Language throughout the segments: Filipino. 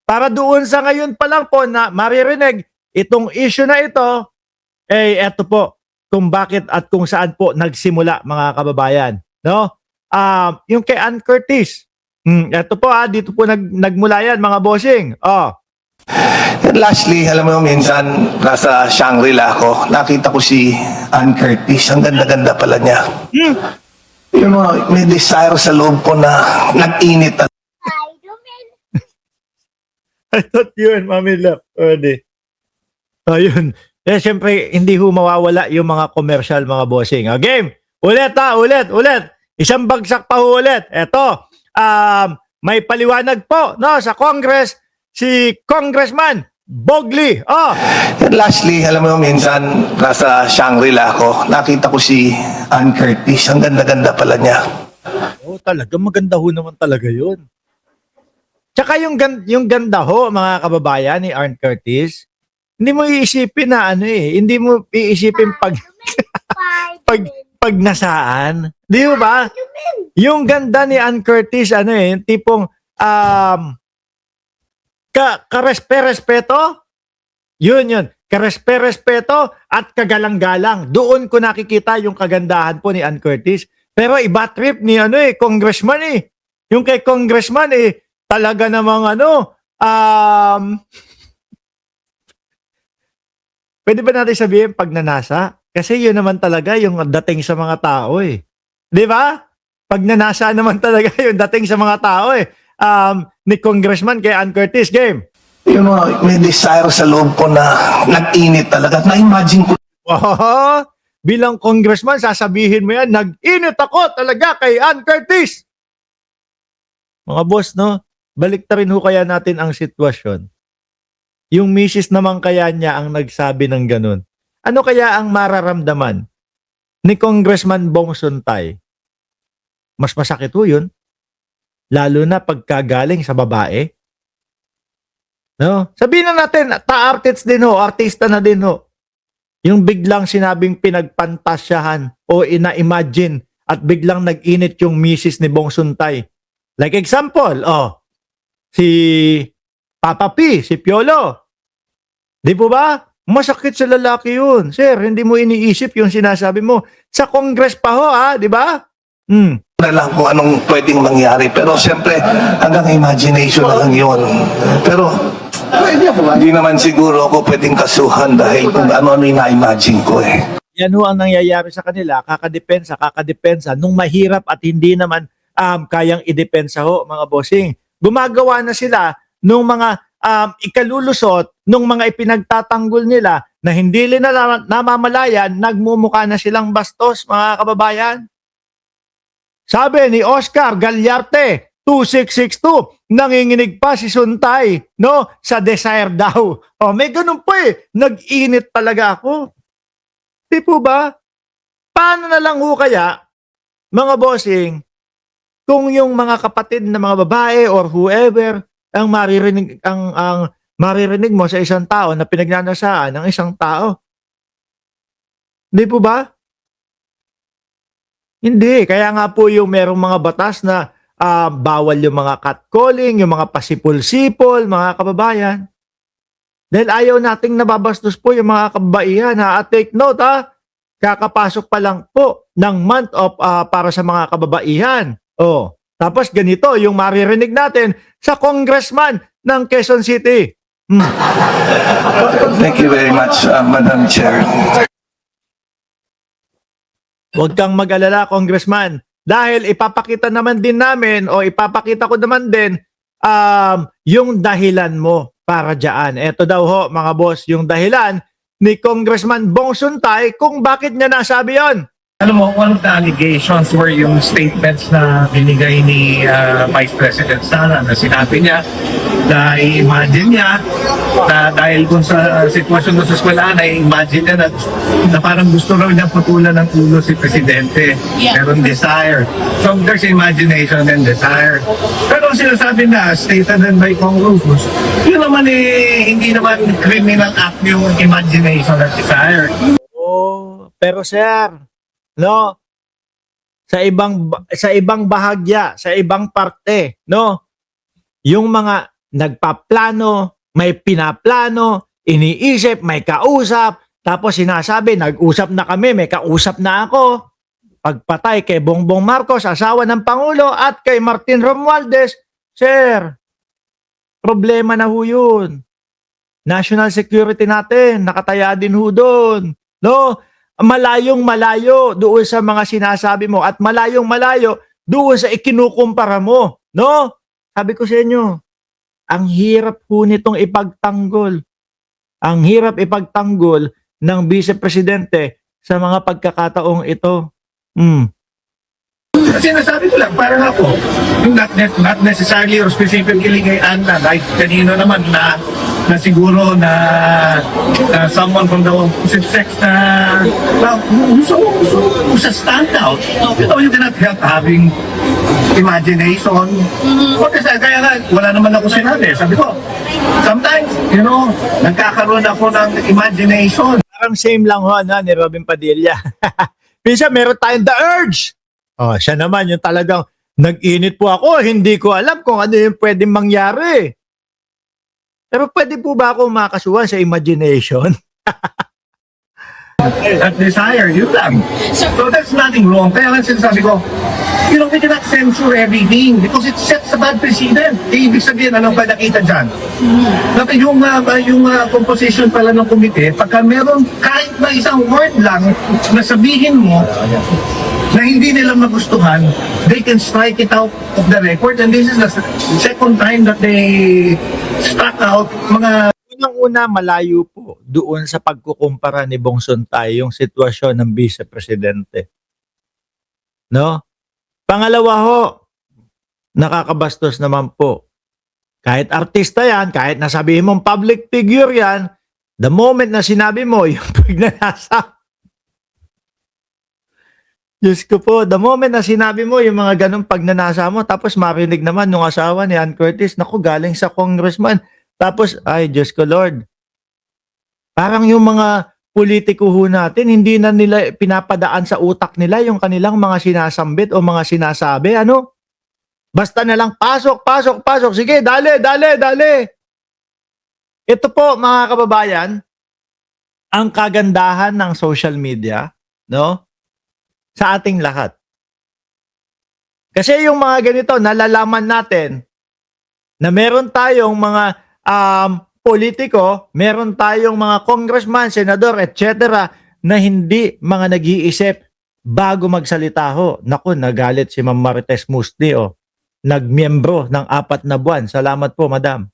Para doon sa ngayon pa lang po na maririnig itong issue na ito, eto po kung bakit at kung saan po nagsimula mga kababayan. No? Yung kay Ann Curtis, eto po dito po nagmula yan mga bossing. And lastly, alam mo minsan nasa Shangri-La ako, nakita ko si Ann Curtis. Ang ganda-ganda pala niya. Yung mga may desire sa loob ko na nag-init. I thought yun, Mami Love. Ayun. Siyempre, hindi ho mawawala yung mga commercial, mga bossing. Game! Ulit ulit. Isang bagsak pa ho ulit. Eto, may paliwanag po no, sa Congress, si Congressman Bogley. And lastly, alam mo minsan nasa Shangri-La ako, nakita ko si Ann Curtis. Ang ganda-ganda pala niya. Talaga, maganda ho naman talaga yun. Tsaka yung ganda ho, mga kababayan ni Ann Curtis, hindi mo iisipin na hindi mo iisipin pag nasaan. Di ba? Yung ganda ni Ann Curtis, yung tipong karespeto, yun, karespeto at kagalang-galang. Doon ko nakikita yung kagandahan po ni Ann Curtis. Pero iba trip ni congressman Yung kay congressman talaga namang pwede ba natin sabihin pagnanasa? Kasi yun naman talaga yung dating sa mga tao Di ba? Pagnanasa naman talaga yung dating sa mga tao ni congressman kay Ann Curtis. Game! Yung mga may desire sa loob ko na nag-init talaga. Na-imagine ko. Bilang congressman, sasabihin mo yan, nag-init ako talaga kay Ann Curtis. Mga boss, no? Balik rin ho kaya natin ang sitwasyon. Yung misis naman kaya niya ang nagsabi ng ganun. Ano kaya ang mararamdaman ni Congressman Bong Suntay? Mas masakit ho yun. Lalo na pagkagaling sa babae. No? Sabihin na natin, artist din ho, artista na din ho. Yung biglang sinabing pinagpantasyahan o ina-imagine at biglang nag-init yung misis ni Bong Suntay. Like example, si Papa P, si Piolo. Di po ba? Masakit sa lalaki yun. Sir, hindi mo iniisip yung sinasabi mo. Sa Congress pa ho, di ba? Na lang kung anong pwedeng mangyari. Pero siyempre, hanggang imagination na lang yun. Pero, hindi naman siguro ako pwedeng kasuhan dahil kung ano-ano yung na-imagine ko Yan ho ang nangyayari sa kanila. Kakadepensa. Nung mahirap at hindi naman kayang idepensa ho, mga bossing. Gumagawa na sila nung mga ikalulusot, nung mga ipinagtatanggol nila na hindi nila namamalayan, nagmumukha na silang bastos, mga kababayan. Sabi ni Oscar Galyarte, 2662, nanginginig pa si Suntay, no? Sa desire daw. May ganun po nag-init talaga ako. Di po ba? Paano na lang ho kaya, mga bossing, kung yung mga kapatid na mga babae or whoever ang maririnig mo sa isang tao na pinagnanasaan ng isang tao? Di po ba? Hindi. Kaya nga po yung merong mga batas na bawal yung mga catcalling, yung mga pasipol-sipol, mga kababayan. Dahil ayaw nating nababastos po yung mga kababaihan. At take note kakapasok pa lang po ng month of para sa mga kababaihan. Tapos ganito yung maririnig natin sa congressman ng Quezon City. Thank you very much, Madam Chair. Huwag kang mag-alala, Congressman. Dahil ipapakita naman din namin o ipapakita ko naman din yung dahilan mo para dyan. Ito daw ho, mga boss, yung dahilan ni Congressman Bong Suntay kung bakit niya nasabi yon. Alam mo, one of the allegations were yung statements na binigay ni Vice President Sara na sinabi niya na i-imagine niya na dahil kung sa sitwasyon sa eskwelahan ay imagine niya na parang gusto raw niya putulan ng ulo si Presidente. Meron desire. So there's imagination and desire. Pero sinasabi na, stated din by Kong Rufus, yun naman hindi naman criminal act yung imagination at desire. Pero sir, no, sa ibang bahagya, sa ibang parte, no, yung mga nagpaplano, may pinaplano, iniisip, may kausap, tapos sinasabi, nag-usap na kami, may kausap na ako. Pagpatay kay Bongbong Marcos, asawa ng Pangulo, at kay Martin Romualdez, sir, problema na ho yun. National security natin, nakataya din ho doon. No? Malayong malayo doon sa mga sinasabi mo at malayong malayo doon sa ikinukumpara mo. No? Sabi ko sa inyo, ang hirap ho nitong ipagtanggol. Ang hirap ipagtanggol ng Vice Presidente sa mga pagkakataong ito. Kasi nasabi ko lang, parang ako, not necessarily or specifically kay Anna, like kanino naman na siguro na someone from the opposite sex na who's a standout. You know, you cannot help having imagination. Kasi kaya nga, wala naman ako sinabi. Sabi ko, sometimes, you know, nagkakaroon ako ng imagination. Parang same lang ho ni Robin Padilla. Minsan meron tayong the urge. Oh, siya naman yung talagang nag-init po ako, hindi ko alam kung ano yung pwedeng mangyari. Pero pwede po ba ako makasuhan sa imagination? That desire, yun lang. So that's nothing wrong. Kaya lang sinasabi ko, you know, we cannot censor everything because it sets a bad precedent. Ibig sabihin, anong ba nakita dyan? Natin yung composition pala ng komite, pagka meron kahit na isang word lang na sabihin mo na hindi nila magustuhan, they can strike it out of the record. And this is the second time that they struck out mga... Unang-una, malayo po doon sa pagkukumpara ni Bong Suntay yung sitwasyon ng Vice Presidente. No? Pangalawa ho, nakakabastos naman po. Kahit artista yan, kahit nasabihin mong public figure yan, the moment na sinabi mo yung pagnanasa, Diyos ko po, the moment na sinabi mo yung mga ganong pagnanasa mo, tapos marinig naman nung asawa ni Ann Curtis, naku, galing sa congressman. Tapos, ay, Diyos ko Lord. Parang yung mga politiko ho natin, hindi na nila pinapadaan sa utak nila yung kanilang mga sinasambit o mga sinasabi, ano? Basta na lang, pasok, pasok, pasok. Sige, dali, dali, dali. Ito po, mga kababayan, ang kagandahan ng social media, no? Sa ating lahat. Kasi yung mga ganito, nalalaman natin na meron tayong mga politiko, meron tayong mga congressman, senador, etc. na hindi mga nag-iisip bago magsalita ho. Naku, nagalit si Ma'am Marites Musti, oh. Nagmiyembro ng 4 na buwan. Salamat po, madam.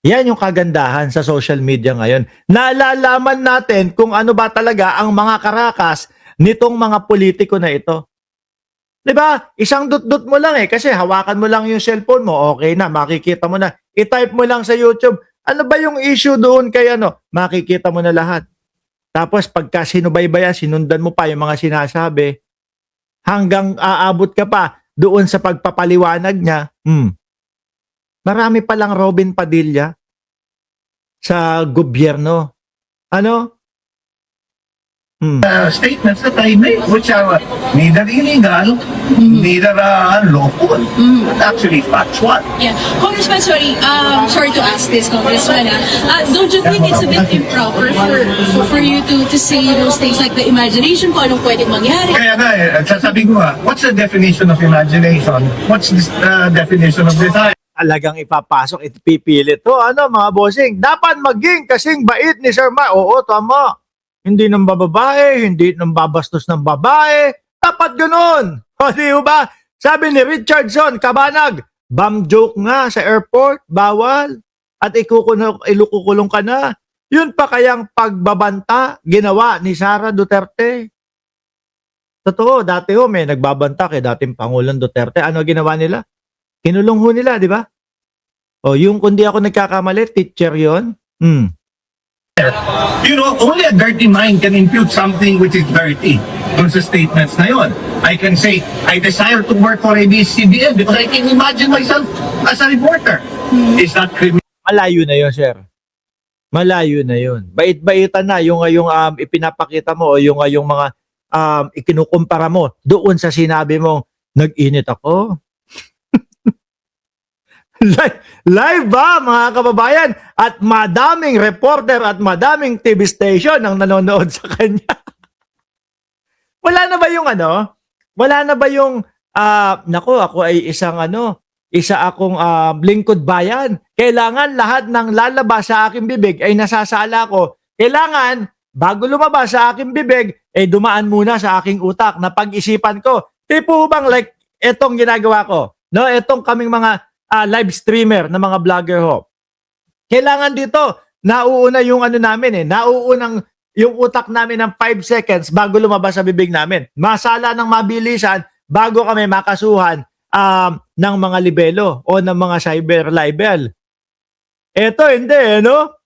Yan yung kagandahan sa social media ngayon. Nalalaman natin kung ano ba talaga ang mga karakas nitong mga politiko na ito. 'Di ba? Isang dot-dot mo lang kasi hawakan mo lang yung cellphone mo, okay na, makikita mo na. I-type mo lang sa YouTube, ano ba yung issue doon kay ano? Makikita mo na lahat. Tapos pagka sinubaybayan, sinundan mo pa yung mga sinasabi, hanggang aabot ka pa doon sa pagpapaliwanag niya. Marami palang Robin Padilla sa gobyerno. Ano? Statements that I make, which are neither illegal, neither unlawful, but actually factual. Yeah. Congressman, sorry to ask this, Congressman. Don't you think it's a bit improper for you to say those things like the imagination kung anong pwedeng mangyari? Kaya nga, sasabihin ko nga, what's the definition of imagination? What's the definition of desire? Talagang ipapasok, ipipilit. To, ano mga bossing, dapat maging kasing bait ni Sir Ma. Oo, tama. Hindi ng babae, hindi ng babastos ng babae. Dapat ganun. O, di ba? Sabi ni Richardson, Kabanag, bam joke nga sa airport, bawal. At ilukukulong ka na. Yun pa kayang pagbabanta ginawa ni Sara Duterte. Totoo, dati ho may nagbabanta kay dating Pangulong Duterte. Ano ginawa nila? Kinulong ho nila, di ba? O, yung kundi ako nagkakamali, teacher yon. You know, only a dirty mind can impute something which is dirty. Dun sa statements na yun. I can say, I desire to work for ABS-CBN because I can imagine myself as a reporter. Is that criminal? Malayo na yun, sir. Malayo na yun. Bait-baitan na yung ipinapakita mo o yung mga ikinukumpara mo doon sa sinabi mo, nag-init ako. Live ba, mga kababayan? At madaming reporter at madaming TV station ang nanonood sa kanya. Wala na ba yung ano? Wala na ba yung, nako, ako ay isa akong lingkod bayan. Kailangan lahat ng lalabas sa aking bibig ay nasasala ko. Kailangan, bago lumabas sa aking bibig, dumaan muna sa aking utak na pag-isipan ko. Tipo bang like, etong ginagawa ko. No, etong kaming mga live streamer na mga vlogger ho. Kailangan dito, nauuna yung namin nauunang yung utak namin ng 5 seconds bago lumabas sa bibig namin. Masala ng mabilisan bago kami makasuhan ng mga libelo o ng mga cyber libel. Eto hindi, no?